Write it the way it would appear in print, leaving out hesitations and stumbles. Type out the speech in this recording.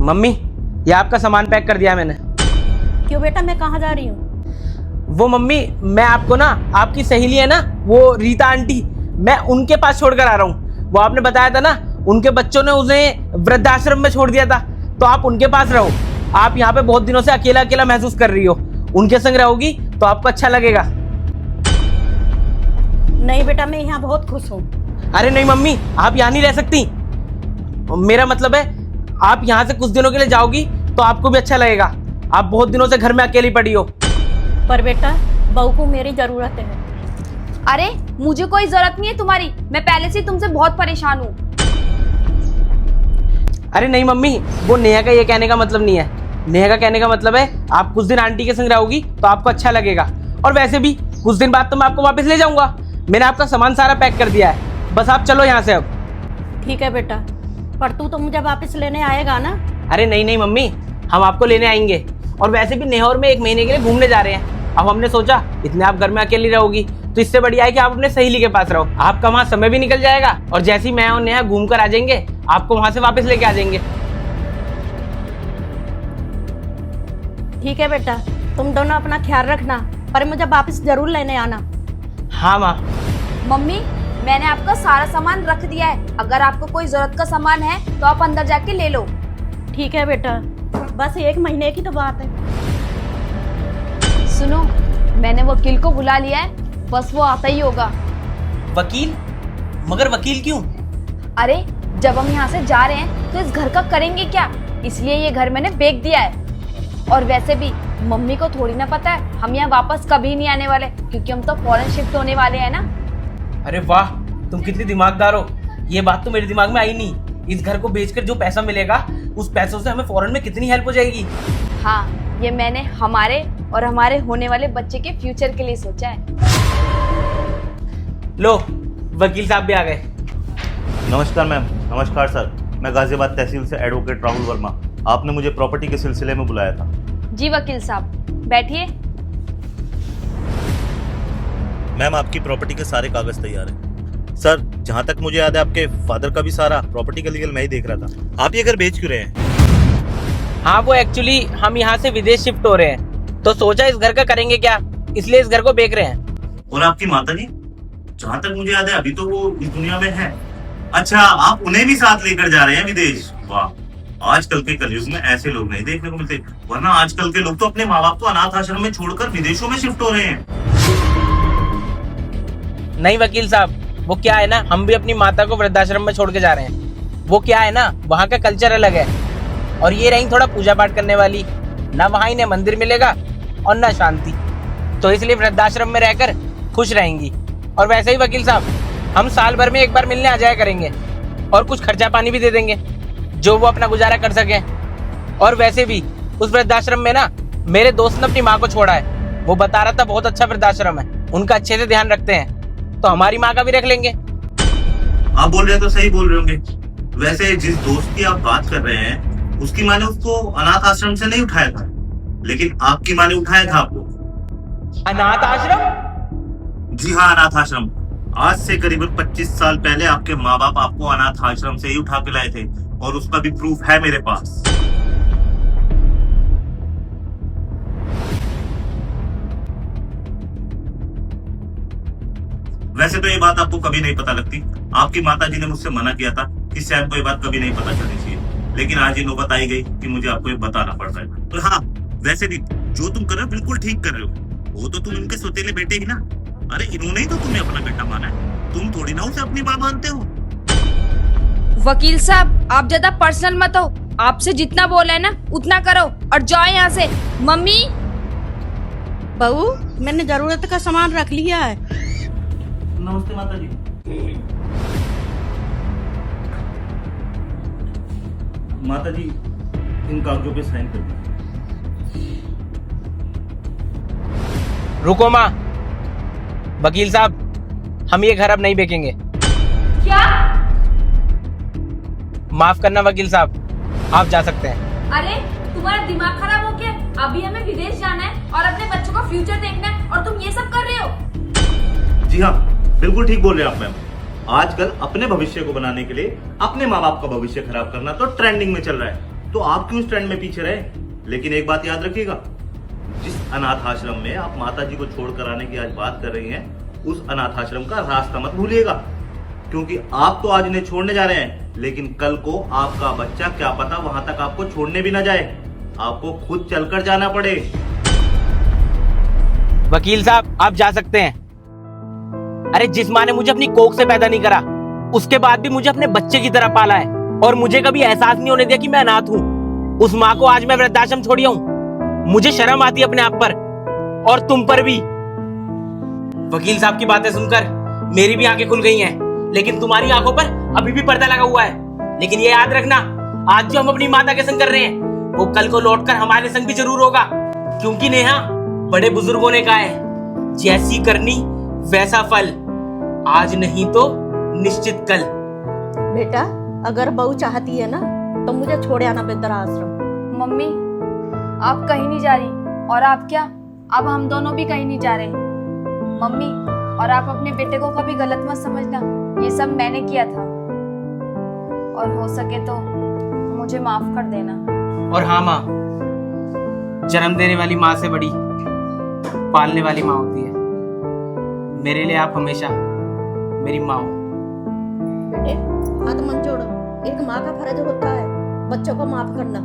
Mummy, ये आपका सामान पैक कर दिया मैंने। क्यों बेटा, मैं कहाँ जा रही हूँ? वो मम्मी, मैं आपको ना, आपकी सहेली है ना वो रीता आंटी, मैं उनके पास छोड़कर आ रहा हूँ। वो आपने बताया था ना उनके बच्चों ने उन्हें वृद्धाश्रम में छोड़ दिया था, तो आप उनके पास रहो। आप यहाँ पे बहुत दिनों से अकेला अकेला महसूस कर रही हो, उनके संग रहोगी तो आपको अच्छा लगेगा। नहीं बेटा, मैं यहाँ बहुत खुश हूँ। अरे नहीं मम्मी, आप यहाँ नहीं रह सकती। मेरा मतलब है आप यहाँ से कुछ दिनों के लिए जाओगी तो आपको भी अच्छा लगेगा। आप बहुत दिनों से घर में अकेली पड़ी हो। पर बेटा, बहू को मेरी जरूरत है। अरे मुझे कोई जरूरत नहीं है तुम्हारी, मैं पहले से तुमसे बहुत परेशान हूँ। अरे नहीं मम्मी, वो नेहा का ये कहने का मतलब नहीं है। नेहा का कहने का मतलब है आप कुछ दिन आंटी के संग रहोगी तो आपको अच्छा लगेगा। और वैसे भी कुछ दिन बाद तो मैं आपको वापस ले जाऊंगा। मैंने आपका सामान सारा पैक कर दिया है, बस आप चलो यहाँ से अब। ठीक है बेटा, पर तू तो मुझे वापस लेने आएगा ना? अरे नहीं नहीं मम्मी, हम आपको लेने आएंगे। और वैसे भी नेहौर में 1 महीने के लिए घूमने जा रहे हैं। अब हमने सोचा इतने आप घर में अकेली रहोगी तो इससे बढ़िया है कि आप अपने सहेली के पास रहो। आपका वहाँ समय भी निकल जाएगा और जैसे ही मैं और नेहा घूम कर आ जाएंगे आपको वहाँ से वापस लेके आ जाएंगे। ठीक है बेटा, तुम दोनों अपना ख्याल रखना, पर मुझे वापस जरूर लेने आना। हाँ माँ। मम्मी, मैंने आपका सारा सामान रख दिया है, अगर आपको कोई जरूरत का सामान है तो आप अंदर जाके ले लो। ठीक है बेटा, बस 1 महीने की तो बात है। सुनो, मैंने वकील को बुला लिया है, बस वो आता ही होगा। वकील? मगर वकील क्यों? अरे जब हम यहाँ से जा रहे हैं तो इस घर का करेंगे क्या, इसलिए ये घर मैंने बेच दिया है। और वैसे भी मम्मी को थोड़ी ना पता है हम यहाँ वापस कभी नहीं आने वाले, क्योंकि हम तो फॉरेन शिफ्ट होने वाले हैं ना। अरे वाह, तुम कितनी दिमागदार हो। ये बात तो मेरे दिमाग में आई नहीं। इस घर को बेचकर जो पैसा मिलेगा उस पैसों से हमें फॉरेन में कितनी हेल्प हो जाएगी। हाँ, ये मैंने हमारे और हमारे होने वाले बच्चे के फ्यूचर के लिए सोचा है। लो, वकील साहब भी आ गए। नमस्कार मैम। नमस्कार सर, मैं गाजियाबाद तहसील से एडवोकेट राहुल वर्मा। आपने मुझे प्रॉपर्टी के सिलसिले में बुलाया था। जी वकील साहब, बैठिए। मैम, आपकी प्रॉपर्टी के सारे कागज तैयार हैं। सर, जहाँ तक मुझे याद है आपके फादर का भी सारा प्रॉपर्टी का लीगल मैं ही देख रहा था। आप ये घर बेच क्यों रहे हैं? हाँ, वो एक्चुअली हम यहाँ से विदेश शिफ्ट हो रहे हैं तो सोचा इस घर का करेंगे क्या, इसलिए इस घर को बेच रहे हैं। और आपकी माता जी? जहाँ तक मुझे याद है अभी तो वो इस दुनिया में है। अच्छा, आप उन्हें भी साथ लेकर जा रहे हैं विदेश? वाह, आजकल के कलयुग में ऐसे लोग नहीं देखने को मिलते, वरना आजकल के लोग तो अपने माँ बाप को अनाथ आश्रम में छोड़कर विदेशों में शिफ्ट हो रहे हैं। नहीं वकील साहब, वो क्या है ना, हम भी अपनी माता को वृद्धाश्रम में छोड़ के जा रहे हैं। वो क्या है ना, वहाँ का कल्चर अलग है और ये रही थोड़ा पूजा पाठ करने वाली, ना वहाँ इन्हें मंदिर मिलेगा और ना शांति, तो इसलिए वृद्धाश्रम में रहकर खुश रहेंगी। और वैसे ही वकील साहब, हम साल भर में एक बार मिलने आ जाया करेंगे और कुछ खर्चा पानी भी दे देंगे जो वो अपना गुजारा कर सके। और वैसे भी उस वृद्धाश्रम में ना मेरे दोस्त ने अपनी माँ को छोड़ा है, वो बता रहा था बहुत अच्छा वृद्धाश्रम है, उनका अच्छे से ध्यान रखते हैं, तो हमारी माँ का भी रख लेंगे। आप बोल रहे हैं तो सही बोल रहे होंगे। वैसे जिस दोस्त की आप बात कर रहे हैं उसकी माँ ने उसको अनाथ आश्रम से नहीं उठाया था, लेकिन आपकी माँ ने उठाया था आपको। अनाथ आश्रम? जी हाँ, अनाथ आश्रम। आज से करीबन 25 साल पहले आपके माँ बाप आपको अनाथ आश्रम से ही उठा के लाए थे और उसका भी प्रूफ है मेरे पास। वैसे तो ये बात आपको कभी नहीं पता लगती। आपकी माताजी ने मुझसे मना किया था कि सैम को ये बात कभी नहीं पता चलनी चाहिए, लेकिन आज ये नौबत आई गई कि मुझे आपको ये बताना पड़ रहा है। और हाँ, वैसे भी जो तुम कर रहे हो बिल्कुल ठीक कर रहे हो। वो तो तुम इनके सौतेले बेटे ही ना। अरे इन्होंने ही तो तुम्हें अपना बेटा माना है, तुम थोड़ी ना उसे अपनी माँ मानते हो। वकील साहब, आप ज्यादा पर्सनल मत हो, आपसे जितना बोला है ना उतना करो और जाओ यहाँ से। मम्मी। बहू, मैंने जरूरत का सामान रख लिया है। नमस्ते माता जी। माता जी, इन कागजों पे साइन कर दीजिए। रुको माँ। वकील साहब, हम ये घर अब नहीं बेचेंगे। क्या? माफ करना वकील साहब, आप जा सकते हैं। अरे तुम्हारा दिमाग खराब हो गया? अभी हमें विदेश जाना है और अपने बच्चों का फ्यूचर देखना है और तुम ये सब कर रहे हो। जी हाँ, बिल्कुल ठीक बोल रहे हैं आप मैम। आजकल अपने भविष्य को बनाने के लिए अपने माँ बाप का भविष्य खराब करना तो ट्रेंडिंग में चल रहा है। तो आप क्यों इस ट्रेंड में पीछे रहे? लेकिन एक बात याद रखिएगा, जिस अनाथ आश्रम में आप माता जी को छोड़कर आने की आज बात कर रही हैं, उस अनाथ आश्रम का रास्ता मत भूलिएगा, क्योंकि आप तो आज इन्हें छोड़ने जा रहे हैं, लेकिन कल को आपका बच्चा क्या पता वहां तक आपको छोड़ने भी ना जाए, आपको खुद चलकर जाना पड़े। वकील साहब आप जा सकते हैं। अरे जिस माँ ने मुझे अपनी कोख से पैदा नहीं करा, उसके बाद भी मुझे अपने बच्चे की तरह पाला है और मुझे कभी एहसास नहीं होने दिया कि मैं अनाथ हूँ, उस माँ को आज मैं वृद्धाश्रम छोड़ी हूँ। मुझे शर्म आती है अपने आप पर और तुम पर भी। वकील साहब की बातें सुनकर मेरी भी आंखें खुल गई हैं, लेकिन तुम्हारी आंखों पर अभी भी पर्दा लगा हुआ है। लेकिन ये याद रखना, आज जो हम अपनी माता के संग कर रहे हैं वो कल को लौटकर हमारे संग भी जरूर होगा, क्योंकि नेहा बड़े बुजुर्गों ने कहा है, जैसी करनी वैसा फल, आज नहीं तो निश्चित कल। बेटा अगर बहू चाहती है ना तो मुझे छोड़ आना वृद्धाश्रम। मम्मी आप कहीं नहीं जा रही, और आप क्या, अब हम दोनों भी कहीं नहीं जा रहे। मम्मी और आप अपने बेटे को कभी गलत मत समझना, ये सब मैंने किया था, और हो सके तो मुझे माफ कर देना। और हाँ माँ, जन्म देने वाली माँ से बड़ी पालने वाली माँ होती है। मेरे लिए आप हमेशा मेरी माँ हो। बेटे हाथ मत जोड़ो, एक माँ का फर्ज होता है बच्चों को माफ करना।